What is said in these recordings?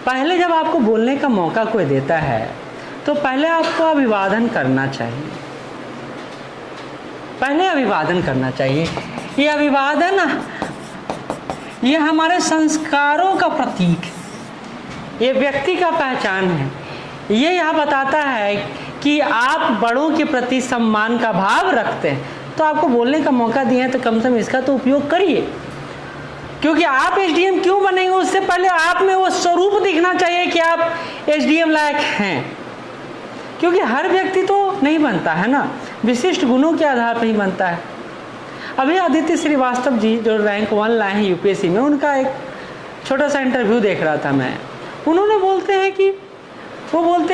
पहले जब आपको बोलने का मौका कोई देता है तो पहले आपको अभिवादन करना चाहिए, पहले अभिवादन करना चाहिए। ये अभिवादन, ये हमारे संस्कारों का प्रतीक है, ये व्यक्ति का पहचान है। ये यह बताता है कि आप बड़ों के प्रति सम्मान का भाव रखते हैं। तो आपको बोलने का मौका दिए हैं तो कम से कम इसका तो उपयोग करिए, क्योंकि आप एसडीएम क्यों बनेंगे उससे पहले आप में वो स्वरूप दिखना चाहिए कि आप एसडीएम लायक हैं। क्योंकि हर व्यक्ति तो नहीं बनता है ना, विशिष्ट गुणों के आधार पर ही बनता है। अभी आदित्य श्रीवास्तव जी जो रैंक 1 लाए हैं यूपीएससी में, उनका एक छोटा सा इंटरव्यू देख रहा था मैं। उन्होंने बोलते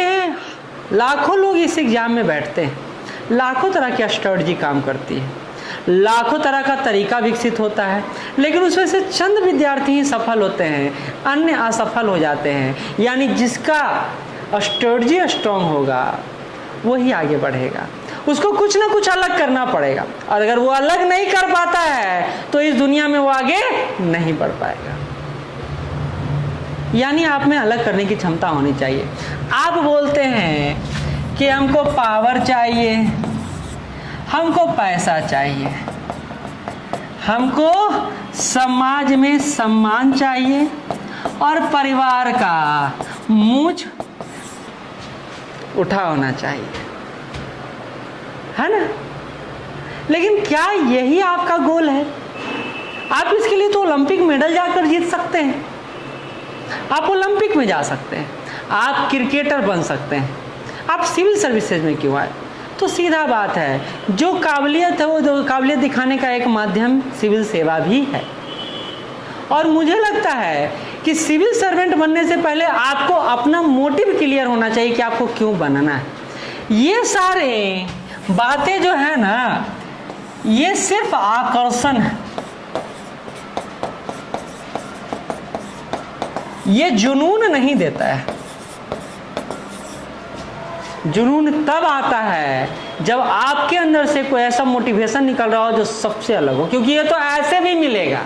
हैं लाखों लोग इस एग्जाम में बैठते हैं, लाखों तरह की स्ट्रेटजी काम करती है, लाखों तरह का तरीका विकसित होता है, लेकिन उसमें से चंद विद्यार्थी ही सफल होते हैं, अन्य असफल हो जाते हैं। यानी जिसका स्ट्रेटजी स्ट्रांग होगा वही आगे बढ़ेगा, उसको कुछ ना कुछ अलग करना पड़ेगा, और अगर वो अलग नहीं कर पाता है तो इस दुनिया में वो आगे नहीं बढ़ पाएगा। यानी आप में अलग करने की क्षमता होनी चाहिए। आप बोलते हैं कि हमको पावर चाहिए, हमको पैसा चाहिए, हमको समाज में सम्मान चाहिए और परिवार का मूंछ उठा होना चाहिए, है ना। लेकिन क्या यही आपका गोल है? आप इसके लिए तो ओलंपिक मेडल जाकर जीत सकते हैं, आप ओलंपिक में जा सकते हैं, आप क्रिकेटर बन सकते हैं, आप सिविल सर्विसेज में क्यों आए? तो सीधा बात है, जो काबिलियत है वो काबिलियत दिखाने का एक माध्यम सिविल सेवा भी है। और मुझे लगता है कि सिविल सर्वेंट बनने से पहले आपको अपना मोटिव क्लियर होना चाहिए कि आपको क्यों बनना है। ये सारे बातें जो है ना, ये सिर्फ आकर्षण है, ये जुनून नहीं देता है। जुनून तब आता है जब आपके अंदर से कोई ऐसा मोटिवेशन निकल रहा हो जो सबसे अलग हो, क्योंकि ये तो ऐसे भी मिलेगा,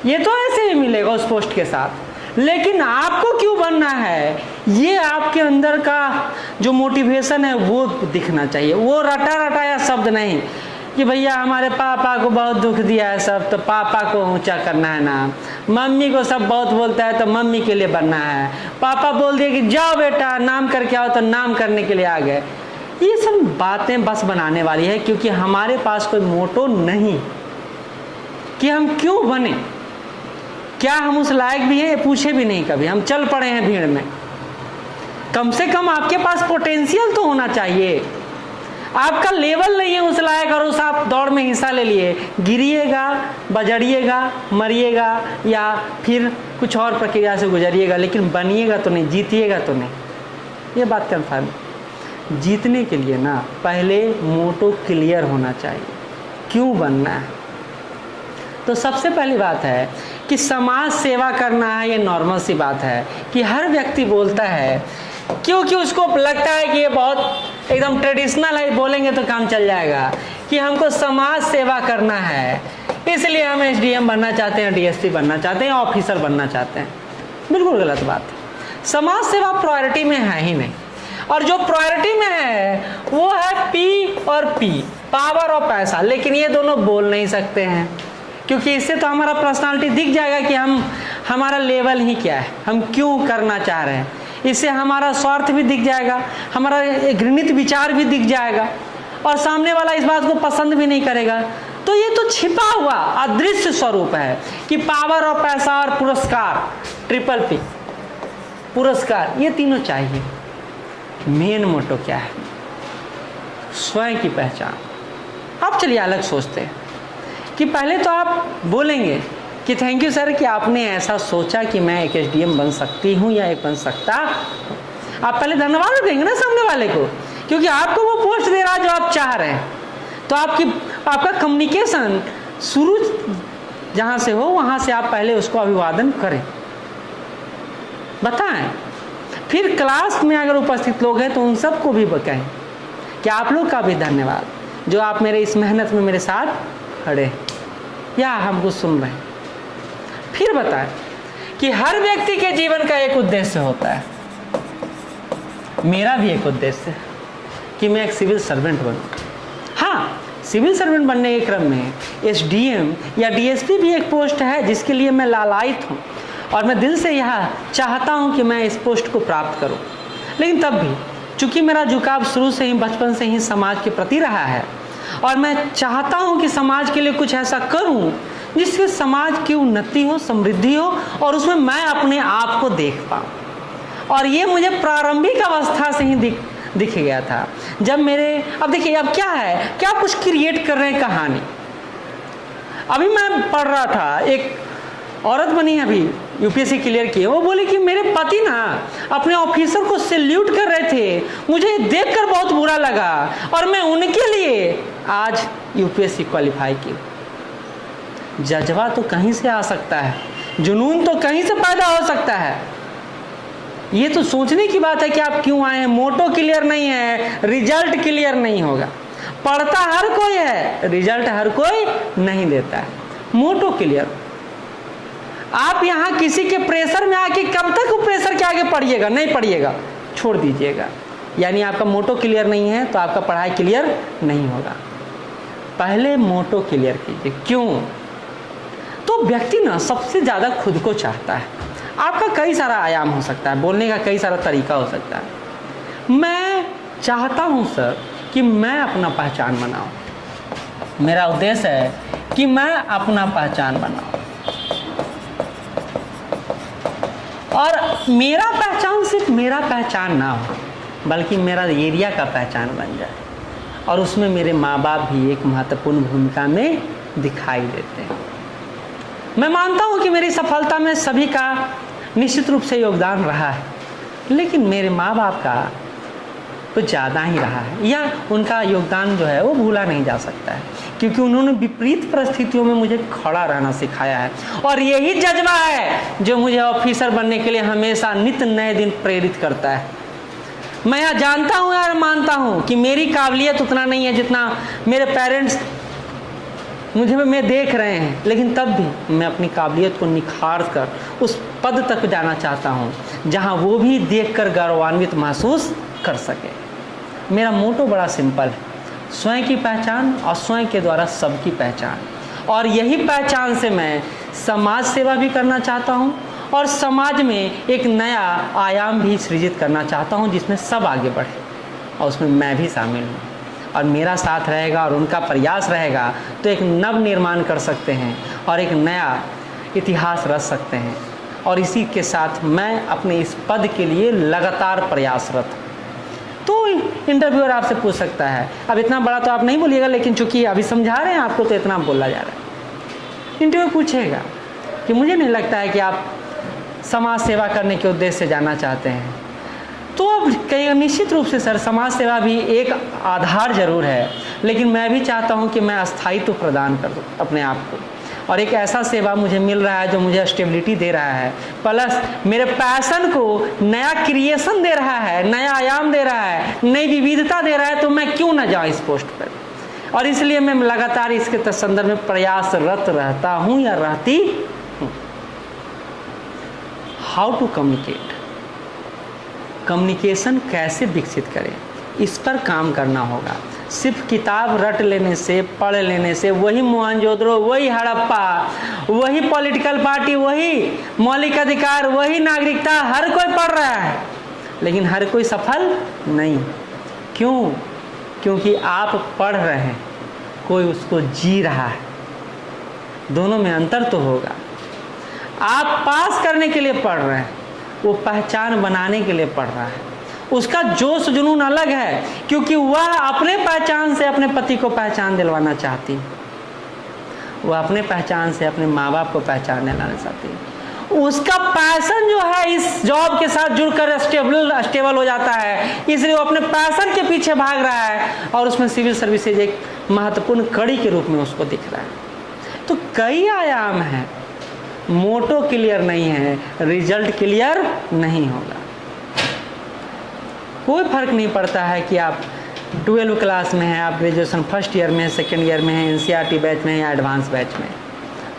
ये तो ऐसे ही मिलेगा उस पोस्ट के साथ, लेकिन आपको क्यों बनना है ये आपके अंदर का जो मोटिवेशन है वो दिखना चाहिए। वो रटा रटाया शब्द नहीं कि भैया हमारे पापा को बहुत दुख दिया है सब, तो पापा को ऊंचा करना है ना, मम्मी को सब बहुत बोलता है तो मम्मी के लिए बनना है, पापा बोल दिए कि जाओ बेटा नाम करके आओ तो नाम करने के लिए आ गए। ये सब बातें बस बनाने वाली है, क्योंकि हमारे पास कोई मोटो नहीं कि हम क्यों बने, क्या हम उस लायक भी हैं ये पूछे भी नहीं कभी, हम चल पड़े हैं भीड़ में। कम से कम आपके पास पोटेंशियल तो होना चाहिए, आपका लेवल नहीं है उस लायक और उस आप दौड़ में हिस्सा ले लिए, गिरिएगा, बजड़िएगा, मरिएगा या फिर कुछ और प्रक्रिया से गुजरिएगा, लेकिन बनिएगा तो नहीं, जीतिएगा तो नहीं। ये बात कन्फर्म। जीतने के लिए ना पहले मोटो क्लियर होना चाहिए, क्यों बनना है। तो सबसे पहली बात है कि समाज सेवा करना है, ये नॉर्मल सी बात है कि हर व्यक्ति बोलता है, क्योंकि उसको लगता है कि ये बहुत एकदम ट्रेडिशनल है, बोलेंगे तो काम चल जाएगा, कि हमको समाज सेवा करना है, इसलिए हम एसडीएम बनना चाहते हैं, डीएसपी बनना चाहते हैं, ऑफिसर बनना चाहते हैं। बिल्कुल गलत बात है। समाज सेवा प्रायोरिटी में है ही नहीं, और जो प्रायोरिटी में है वो है पी और पी, पावर और पैसा। लेकिन ये दोनों बोल नहीं सकते हैं, क्योंकि इससे तो हमारा पर्सनालिटी दिख जाएगा कि हमारा लेवल ही क्या है, हम क्यों करना चाह रहे हैं। इससे हमारा स्वार्थ भी दिख जाएगा, हमारा घृणित विचार भी दिख जाएगा, और सामने वाला इस बात को पसंद भी नहीं करेगा। तो ये तो छिपा हुआ अदृश्य स्वरूप है कि पावर और पैसा और पुरस्कार, ट्रिपल पी, पुरस्कार, ये तीनों चाहिए। मेन मोटो क्या है? स्वयं की पहचान। अब चलिए अलग सोचते हैं कि पहले तो आप बोलेंगे कि थैंक यू सर कि आपने ऐसा सोचा कि मैं एक एसडीएम बन सकती हूँ या एक बन सकता। आप पहले धन्यवाद देंगे ना सामने वाले को, क्योंकि आपको वो पोस्ट दे रहा है जो आप चाह रहे हैं। तो आपका कम्युनिकेशन शुरू जहाँ से हो वहाँ से आप पहले उसको अभिवादन करें, बताएं। फिर क्लास में अगर उपस्थित लोग हैं तो उन सबको भी कहें कि आप लोग का भी धन्यवाद जो आप मेरे इस मेहनत में मेरे साथ खड़े या हमको सुन रहे हैं। फिर बताएं कि हर व्यक्ति के जीवन का एक उद्देश्य होता है। मेरा भी एक उद्देश्य है कि मैं एक सिविल सर्वेंट बनूं। हाँ, सिविल सर्वेंट बनने के क्रम में एसडीएम या डीएसपी भी एक पोस्ट है जिसके लिए मैं लालायित हूँ और मैं दिल से यह चाहता हूँ कि मैं इस पोस्ट को प्राप्त करूँ। लेकिन तब भी चूँकि मेरा झुकाव शुरू से ही, बचपन से ही समाज के प्रति रहा है और मैं चाहता हूँ कि समाज के लिए कुछ ऐसा करूँ जिससे समाज की उन्नति हो, समृद्धि हो और उसमें मैं अपने आप को देख पाऊँ। और ये मुझे प्रारंभिक अवस्था से ही दिख गया था। जब मेरे, अब देखिए अब क्या है, क्या कुछ क्रिएट कर रहे हैं कहानी। अभी मैं पढ़ रहा था, एक औरत बनी है अभी यूपीएससी क्लियर की, वो बोली कि मेरे पति ना अपने ऑफिसर को सैल्यूट कर रहे थे, मुझे देखकर बहुत बुरा लगा और मैं उनके लिए आज यूपीएससी क्वालिफाई की। जज्बा तो कहीं से आ सकता है, जुनून तो कहीं से पैदा हो सकता है। ये तो सोचने की बात है कि आप क्यों आए हैं। मोटो क्लियर नहीं है, रिजल्ट क्लियर नहीं होगा। पढ़ता हर कोई है, रिजल्ट हर कोई नहीं देता है। मोटो क्लियर, आप यहाँ किसी के प्रेशर में आके कब तक वो प्रेशर के आगे पढ़िएगा, नहीं पढ़िएगा, छोड़ दीजिएगा। यानी आपका मोटो क्लियर नहीं है तो आपका पढ़ाई क्लियर नहीं होगा। पहले मोटो क्लियर कीजिए। क्यों? तो व्यक्ति ना सबसे ज़्यादा खुद को चाहता है। आपका कई सारा आयाम हो सकता है, बोलने का कई सारा तरीका हो सकता है। मैं चाहता हूं सर कि मैं अपना पहचान बनाऊं। मेरा उद्देश्य है कि मैं अपना पहचान बनाऊं और मेरा पहचान सिर्फ मेरा पहचान ना हो बल्कि मेरा एरिया का पहचान बन जाए और उसमें मेरे माँ बाप भी एक महत्वपूर्ण भूमिका में दिखाई देते हैं। मैं मानता हूं कि मेरी सफलता में सभी का निश्चित रूप से योगदान रहा है, लेकिन मेरे माँ बाप का कुछ ज़्यादा ही रहा है, या उनका योगदान जो है वो भूला नहीं जा सकता है, क्योंकि उन्होंने विपरीत परिस्थितियों में मुझे खड़ा रहना सिखाया है। और यही जज्बा है जो मुझे ऑफिसर बनने के लिए हमेशा नित्य नए दिन प्रेरित करता है। मैं यह जानता हूँ और मानता हूँ कि मेरी काबिलियत उतना नहीं है जितना मेरे पेरेंट्स मैं देख रहे हैं, लेकिन तब भी मैं अपनी काबिलियत को निखार कर उस पद तक जाना चाहता हूं जहां वो भी देखकर गौरवान्वित महसूस कर सके। मेरा मोटो बड़ा सिंपल है, स्वयं की पहचान और स्वयं के द्वारा सबकी पहचान। और यही पहचान से मैं समाज सेवा भी करना चाहता हूं और समाज में एक नया आयाम भी सृजित करना चाहता हूं जिसमें सब आगे बढ़े और उसमें मैं भी शामिल हूँ। और मेरा साथ रहेगा और उनका प्रयास रहेगा तो एक नव निर्माण कर सकते हैं और एक नया इतिहास रच सकते हैं। और इसी के साथ मैं अपने इस पद के लिए लगातार प्रयासरत हूँ। तो इंटरव्यूअर आपसे पूछ सकता है, अब इतना बड़ा तो आप नहीं बोलिएगा, लेकिन चूंकि अभी समझा रहे हैं आपको तो इतना बोला जा रहा है। इंटरव्यू पूछेगा कि मुझे नहीं लगता है कि आप समाज सेवा करने के उद्देश्य से जाना चाहते हैं। तो अब कहेगा निश्चित रूप से सर, समाज सेवा भी एक आधार जरूर है, लेकिन मैं भी चाहता हूं कि मैं स्थायित्व प्रदान कर दूं अपने आप को, और एक ऐसा सेवा मुझे मिल रहा है जो मुझे स्टेबिलिटी दे रहा है, प्लस मेरे पैशन को नया क्रिएशन दे रहा है, नया आयाम दे रहा है, नई विविधता दे रहा है, तो मैं क्यों ना जाऊँ इस पोस्ट पर। और इसलिए मैं लगातार इसके संदर्भ में प्रयासरत रहता हूँ या रहती हूँ। हाउ टू कम्युनिकेट, कम्युनिकेशन कैसे विकसित करें, इस पर काम करना होगा। सिर्फ किताब रट लेने से, पढ़ लेने से, वही मोहनजोदड़ो, वही हड़प्पा, वही पॉलिटिकल पार्टी, वही मौलिक अधिकार, वही नागरिकता, हर कोई पढ़ रहा है, लेकिन हर कोई सफल नहीं। क्यों? क्योंकि आप पढ़ रहे हैं, कोई उसको जी रहा है। दोनों में अंतर तो होगा। आप पास करने के लिए पढ़ रहे हैं, वो पहचान बनाने के लिए पढ़ रहा है। उसका जोश जुनून अलग है, क्योंकि वह अपने पहचान से अपने पति को पहचान दिलवाना चाहती है, वह अपने पहचान से अपने माँ बाप को पहचान दिलाना चाहती है। उसका पैशन जो है इस जॉब के साथ जुड़कर स्टेबल हो जाता है, इसलिए वो अपने पैशन के पीछे भाग रहा है और उसमें सिविल सर्विसेज एक महत्वपूर्ण कड़ी के रूप में उसको दिख रहा है। तो कई आयाम हैं, मोटो क्लियर नहीं है, रिजल्ट क्लियर नहीं होगा। कोई फर्क नहीं पड़ता है कि आप 12वीं क्लास में हैं, आप ग्रेजुएशन फर्स्ट ईयर में, सेकेंड ईयर में हैं, एनसीईआरटी बैच में या एडवांस बैच में।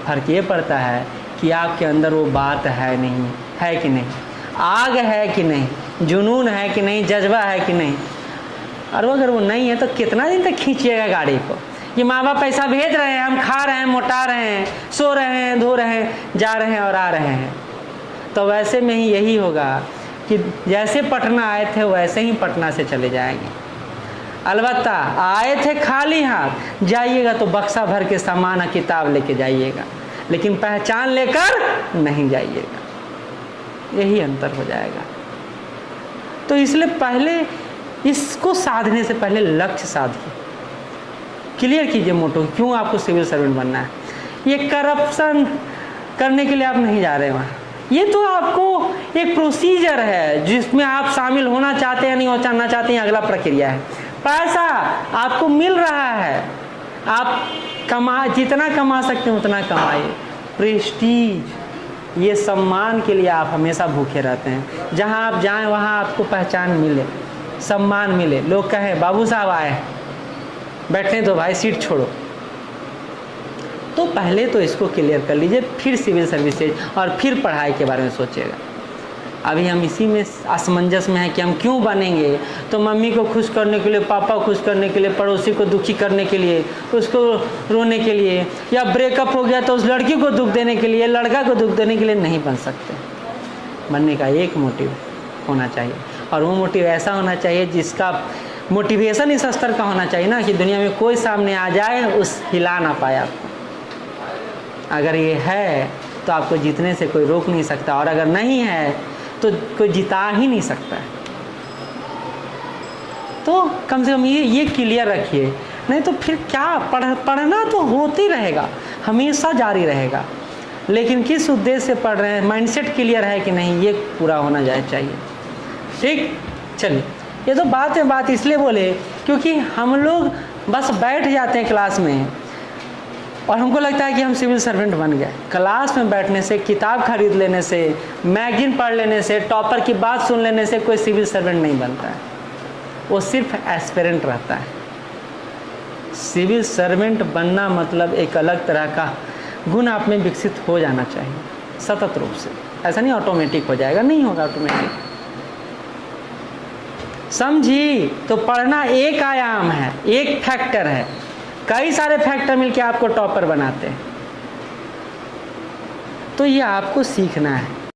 फर्क ये पड़ता है कि आपके अंदर वो बात है नहीं, है कि नहीं, आग है कि नहीं, जुनून है कि नहीं, जज्बा है कि नहीं। और अगर वो नहीं है तो कितना दिन तक खींचिएगा गाड़ी को। ये माँ बाप पैसा भेज रहे हैं, हम खा रहे हैं, मोटा रहे हैं, सो रहे हैं, धो रहे हैं, जा रहे हैं और आ रहे हैं। तो वैसे में ही यही होगा कि जैसे पटना आए थे वैसे ही पटना से चले जाएंगे। अलबत्ता आए थे खाली हाथ, जाइएगा तो बक्सा भर के सामान किताब लेके जाइएगा, लेकिन पहचान लेकर नहीं जाइएगा। यही अंतर हो जाएगा। तो इसलिए पहले इसको साधने से पहले लक्ष्य साधिए, क्लियर कीजिए मोटो, क्यों आपको सिविल सर्वेंट बनना है। ये करप्शन करने के लिए आप नहीं जा रहे वहाँ, ये तो आपको एक प्रोसीजर है जिसमें आप शामिल होना चाहते हैं, नहीं होना चाहते हैं, अगला प्रक्रिया है। पैसा आपको मिल रहा है, आप जितना कमा सकते हैं उतना कमाइए। प्रेस्टीज, ये सम्मान के लिए आप हमेशा भूखे रहते हैं। जहाँ आप जाएं वहाँ आपको पहचान मिले, सम्मान मिले, लोग कहें बाबू साहब आए, बैठने दो भाई, सीट छोड़ो। तो पहले तो इसको क्लियर कर लीजिए, फिर सिविल सर्विसेज और फिर पढ़ाई के बारे में सोचिएगा। अभी हम इसी में असमंजस में हैं कि हम क्यों बनेंगे। तो मम्मी को खुश करने के लिए, पापा को खुश करने के लिए, पड़ोसी को दुखी करने के लिए, उसको रोने के लिए, या ब्रेकअप हो गया तो उस लड़की को दुख देने के लिए, लड़का को दुख देने के लिए नहीं बन सकते। बनने का एक मोटिव होना चाहिए, और वो मोटिव ऐसा होना चाहिए जिसका मोटिवेशन इस स्तर का होना चाहिए ना कि दुनिया में कोई सामने आ जाए उस हिला ना पाए आपको। अगर ये है तो आपको जीतने से कोई रोक नहीं सकता, और अगर नहीं है तो कोई जिता ही नहीं सकता है। तो कम से कम ये क्लियर रखिए, नहीं तो फिर क्या पढ़ना तो होती रहेगा, हमेशा जारी रहेगा, लेकिन किस उद्देश्य से पढ़ रहे हैं, माइंडसेट क्लियर है कि नहीं, ये पूरा होना चाहिए। ठीक, चलिए, ये तो बात इसलिए बोले क्योंकि हम लोग बस बैठ जाते हैं क्लास में और हमको लगता है कि हम सिविल सर्वेंट बन गए। क्लास में बैठने से, किताब खरीद लेने से, मैगजीन पढ़ लेने से, टॉपर की बात सुन लेने से कोई सिविल सर्वेंट नहीं बनता है, वो सिर्फ एस्पिरेंट रहता है। सिविल सर्वेंट बनना मतलब एक अलग तरह का गुण आप में विकसित हो जाना चाहिए सतत रूप से। ऐसा नहीं ऑटोमेटिक हो जाएगा, नहीं होगा ऑटोमेटिक। समझी? तो पढ़ना एक आयाम है, एक फैक्टर है, कई सारे फैक्टर मिलके आपको टॉपर बनाते हैं। तो ये आपको सीखना है।